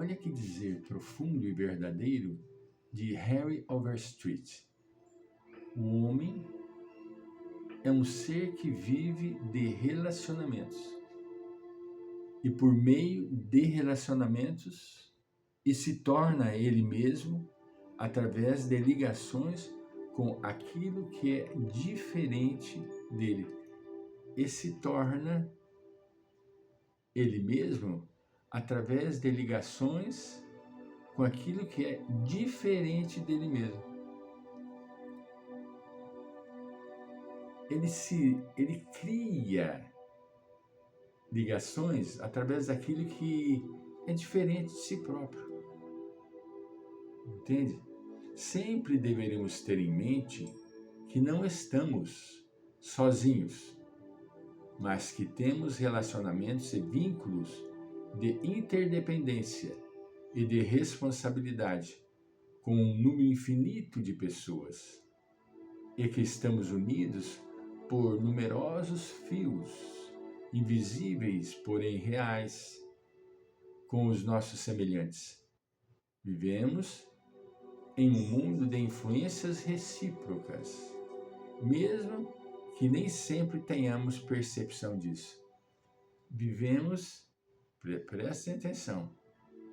Olha que dizer profundo e verdadeiro de Harry Overstreet. O homem é um ser que vive de relacionamentos. E por meio de relacionamentos, e se torna ele mesmo através de ligações com aquilo que é diferente dele. E se torna ele mesmo através de ligações com aquilo que é diferente dele mesmo. Ele cria ligações através daquilo que é diferente de si próprio. Entende? Sempre deveremos ter em mente que não estamos sozinhos, mas que temos relacionamentos e vínculos de interdependência e de responsabilidade com um número infinito de pessoas e que estamos unidos por numerosos fios, invisíveis, porém reais, com os nossos semelhantes. Vivemos em um mundo de influências recíprocas, mesmo que nem sempre tenhamos percepção disso. Vivemos, prestem atenção,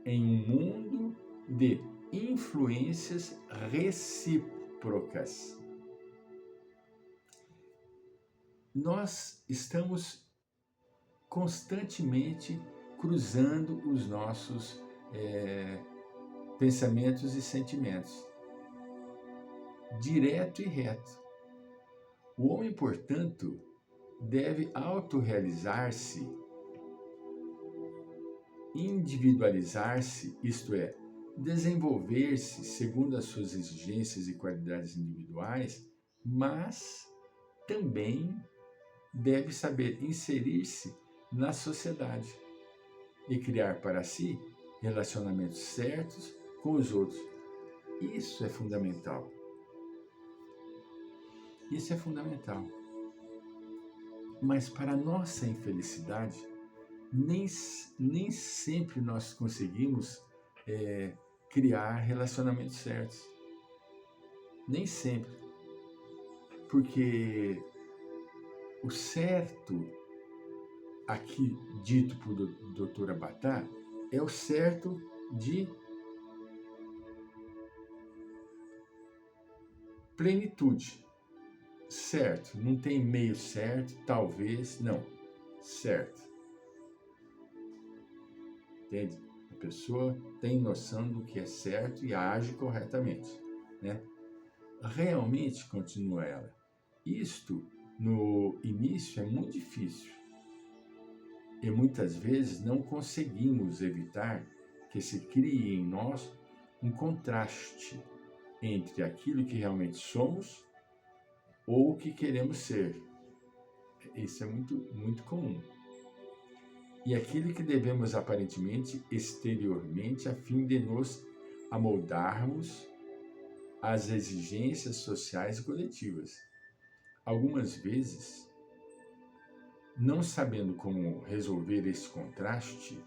em um mundo de influências recíprocas. Nós estamos constantemente cruzando os nossos pensamentos e sentimentos, direto e reto. O homem, portanto, deve autorrealizar-se, individualizar-se, isto é, desenvolver-se segundo as suas exigências e qualidades individuais, mas também deve saber inserir-se na sociedade e criar para si relacionamentos certos com os outros. Isso é fundamental. Isso é fundamental. Mas para nossa infelicidade, nem sempre nós conseguimos criar relacionamentos certos. Nem sempre. Porque o certo, aqui dito por Dr. Abatá, é o certo de plenitude. Certo, não tem meio certo, talvez, não. Certo. Entende? A pessoa tem noção do que é certo e age corretamente, né? Realmente, continua ela, isto no início é muito difícil e muitas vezes não conseguimos evitar que se crie em nós um contraste entre aquilo que realmente somos ou o que queremos ser. Isso é muito comum. E aquilo que devemos aparentemente, exteriormente, a fim de nos amoldarmos às exigências sociais e coletivas. Algumas vezes, não sabendo como resolver esse contraste,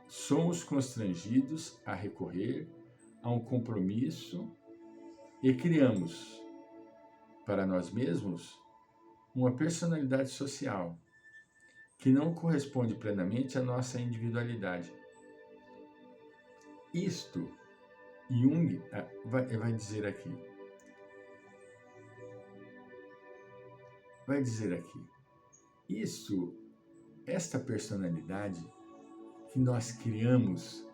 somos constrangidos a recorrer a um compromisso e criamos para nós mesmos uma personalidade social que não corresponde plenamente à nossa individualidade. Isto, Jung vai dizer aqui. Esta personalidade que nós criamos,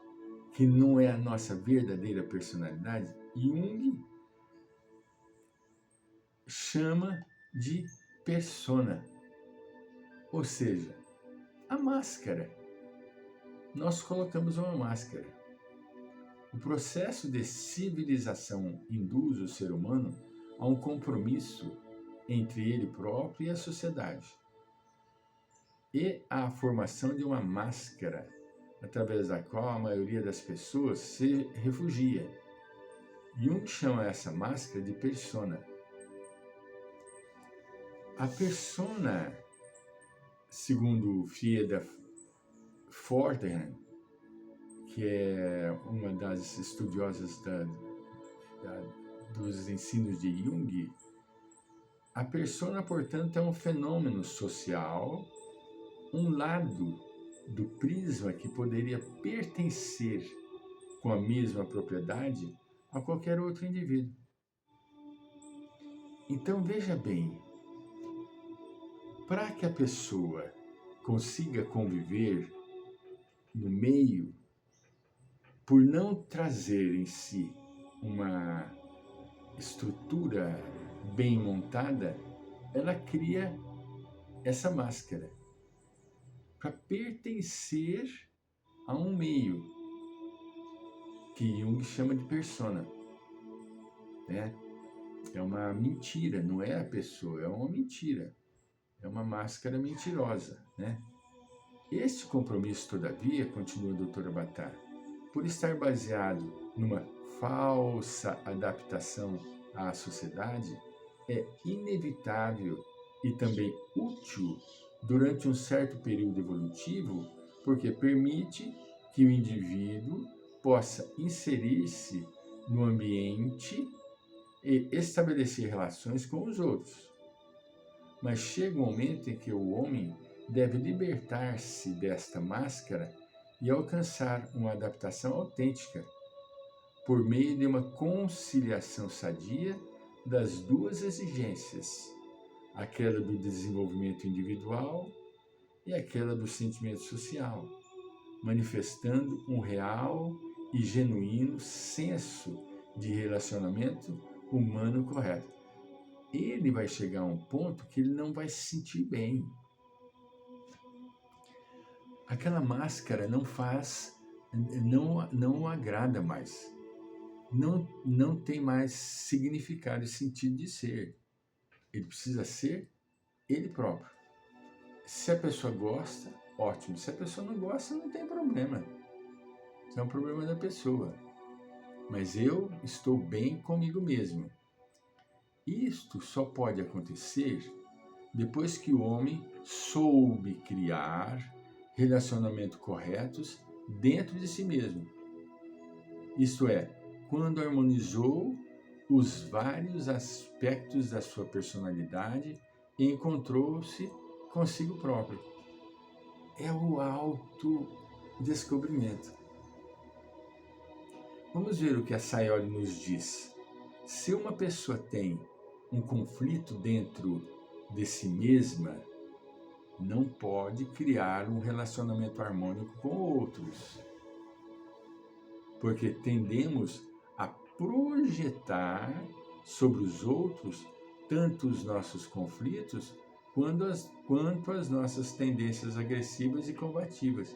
que não é a nossa verdadeira personalidade, Jung chama de persona, ou seja, a máscara. Nós colocamos uma máscara. O processo de civilização induz o ser humano a um compromisso entre ele próprio e a sociedade, e à formação de uma máscara, através da qual a maioria das pessoas se refugia. Jung chama essa máscara de persona. A persona, segundo Frieda Fortran, que é uma das estudiosas dos ensinos de Jung, a persona, portanto, é um fenômeno social, um lado do prisma que poderia pertencer com a mesma propriedade a qualquer outro indivíduo. Então, veja bem, para que a pessoa consiga conviver no meio, por não trazer em si uma estrutura bem montada, ela cria essa máscara para pertencer a um meio que Jung chama de persona, né? É uma mentira, não é a pessoa, é uma mentira, é uma máscara mentirosa, né? Este compromisso, todavia, continua a doutora Batar, por estar baseado numa falsa adaptação à sociedade, é inevitável e também útil durante um certo período evolutivo, porque permite que o indivíduo possa inserir-se no ambiente e estabelecer relações com os outros. Mas chega um momento em que o homem deve libertar-se desta máscara e alcançar uma adaptação autêntica, por meio de uma conciliação sadia das duas exigências, aquela do desenvolvimento individual e aquela do sentimento social, manifestando um real e genuíno senso de relacionamento humano correto. Ele vai chegar a um ponto que ele não vai se sentir bem. Aquela máscara não o agrada mais. Não tem mais significado e sentido de ser. Ele precisa ser ele próprio. Se a pessoa gosta, ótimo. Se a pessoa não gosta, não tem problema. Isso é um problema da pessoa. Mas eu estou bem comigo mesmo. Isto só pode acontecer depois que o homem soube criar relacionamentos corretos dentro de si mesmo. Isto é, quando harmonizou os vários aspectos da sua personalidade e encontrou-se consigo próprio. É o autodescobrimento. Vamos ver o que a Sayoli nos diz. Se uma pessoa tem um conflito dentro de si mesma, não pode criar um relacionamento harmônico com outros, porque tendemos a projetar sobre os outros tanto os nossos conflitos quanto as nossas tendências agressivas e combativas.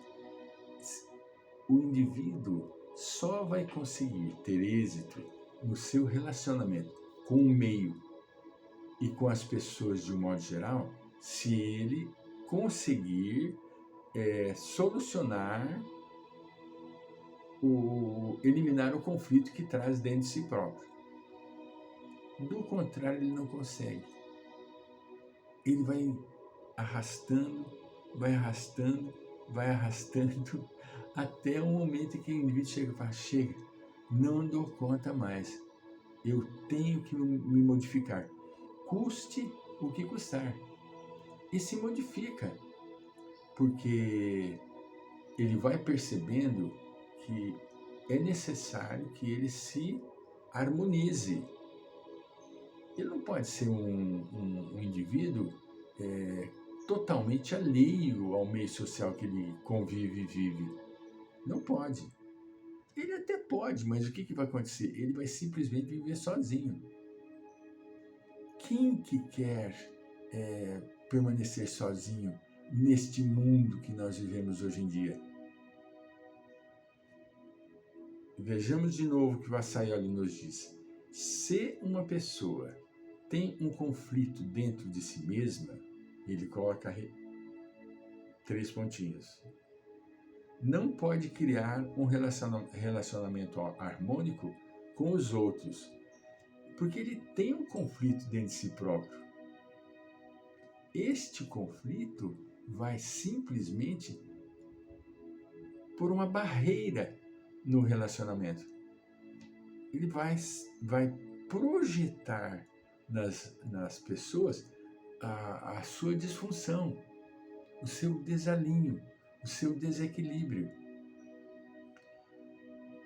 O indivíduo só vai conseguir ter êxito no seu relacionamento com o meio e com as pessoas de um modo geral se ele conseguir eliminar o conflito que traz dentro de si próprio. Do contrário, ele não consegue. Ele vai arrastando, até o momento em que o indivíduo chega e fala, chega, não dou conta mais. Eu tenho que me modificar. Custe o que custar. E se modifica, porque ele vai percebendo que é necessário que ele se harmonize. Ele não pode ser um indivíduo totalmente alheio ao meio social que ele convive e vive. Não pode. Ele até pode, mas o que vai acontecer? Ele vai simplesmente viver sozinho. Quem que quer permanecer sozinho neste mundo que nós vivemos hoje em dia? Vejamos de novo o que o Sayoli nos diz. Se uma pessoa tem um conflito dentro de si mesma, ele coloca 3 pontinhos. Não pode criar um relacionamento harmônico com os outros, porque ele tem um conflito dentro de si próprio. Este conflito vai simplesmente por uma barreira no relacionamento. Ele vai projetar nas pessoas a sua disfunção, o seu desalinho, o seu desequilíbrio.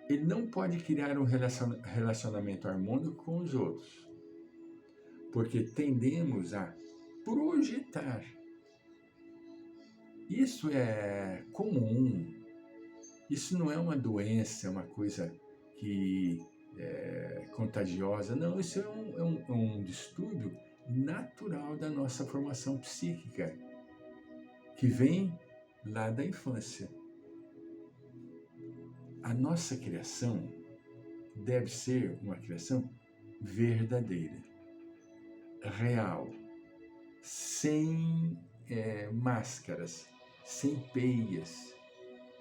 Ele não pode criar um relacionamento harmônico com os outros, porque tendemos a projetar. Isso é comum, isso não é uma doença, é uma coisa que é contagiosa, não, isso é um distúrbio natural da nossa formação psíquica, que vem lá da infância. A nossa criação deve ser uma criação verdadeira, real, sem máscaras, sem peias,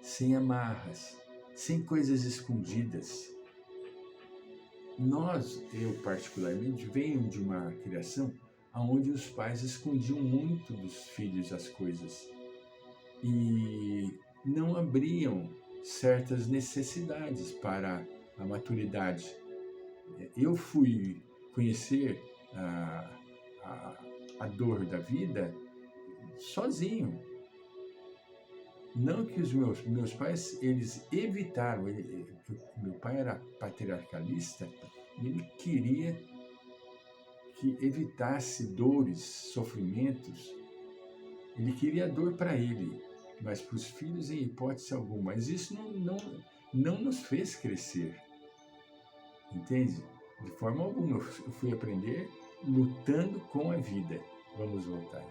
sem amarras, sem coisas escondidas. Eu particularmente, venho de uma criação onde os pais escondiam muito dos filhos as coisas e não abriam certas necessidades para a maturidade. Eu fui conhecer a dor da vida sozinho. Não que os meus pais, eles evitaram, meu pai era patriarcalista, ele queria que evitasse dores, sofrimentos, ele queria dor para ele, mas para os filhos em hipótese alguma. Mas isso não nos fez crescer, entende? De forma alguma, eu fui aprender lutando com a vida. Vamos voltar.